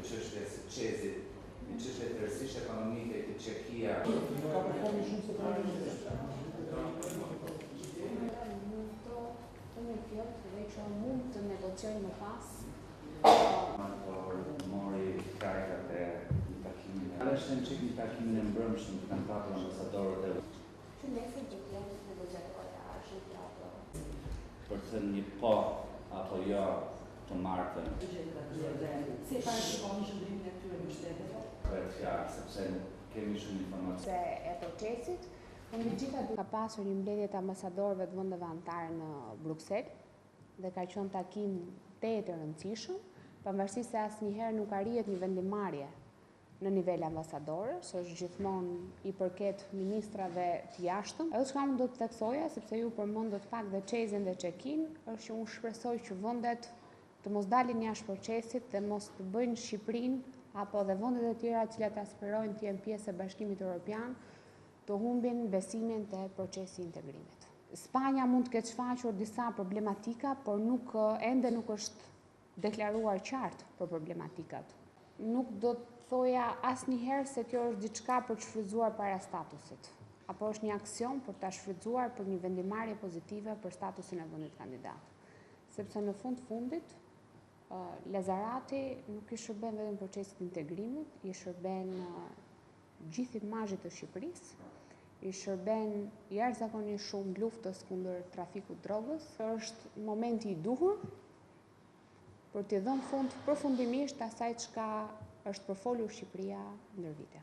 Çështje së Çezit, në çështje të rëndësishme ekonomike të Çekia. Ka përfoni shumë se dhe që mund të negociojnë më pas. Por mori kajkat e takimin. Është në çik takimin e mbrëmshëm të kanë pasur ambasadorët e Që nesër do të jenë negociatorë ashtu apo. për të thënë një po apo jo të martën. Si parashikoni shëndrimin e këtyre mbështetjeve? Për fjalë, sepse nuk kemi shumë informacion. Se e procesit, në gjitha ka pasur një mbledhje të ambasadorëve të vendeve anëtare në Bruksel dhe ka qenë takim të rëndësishëm, pavarësisht se asnjëherë nuk arrihet një vendimarrje në nivel ambasadorës, është gjithmonë i përket ministrave të jashtëm. Edhe çka unë do të theksoja, sepse ju përmendët pak dhe Çezin dhe Çekin, është që unë shpresoj që vendet të mos dalin jashtë procesit dhe mos të bëjnë Shqipërinë apo dhe vendet e tjera të cilat aspirojnë të jenë pjesë e Bashkimit Evropian të humbin besimin te procesi i integrimit. Spanja mund të ketë shfaqur disa problematika, por ende nuk është deklaruar qartë për problematikat. Nuk do të thoja asnjëherë se kjo është diçka për të shfrytzuar para statusit, apo është një aksion për ta shfrytzuar për një vendimarrje pozitive për statusin e vendit kandidat. Sepse në fundit Lazarati nuk i shërben vetëm procesit integrimit, i shërben gjithë imazhit të Shqipërisë, i shërben jashtëzakonisht shumë luftës kundër trafikut drogës. Është momenti i duhur për t'i dhënë fund përfundimisht asaj çka është përfolur Shqipëria ndër vite.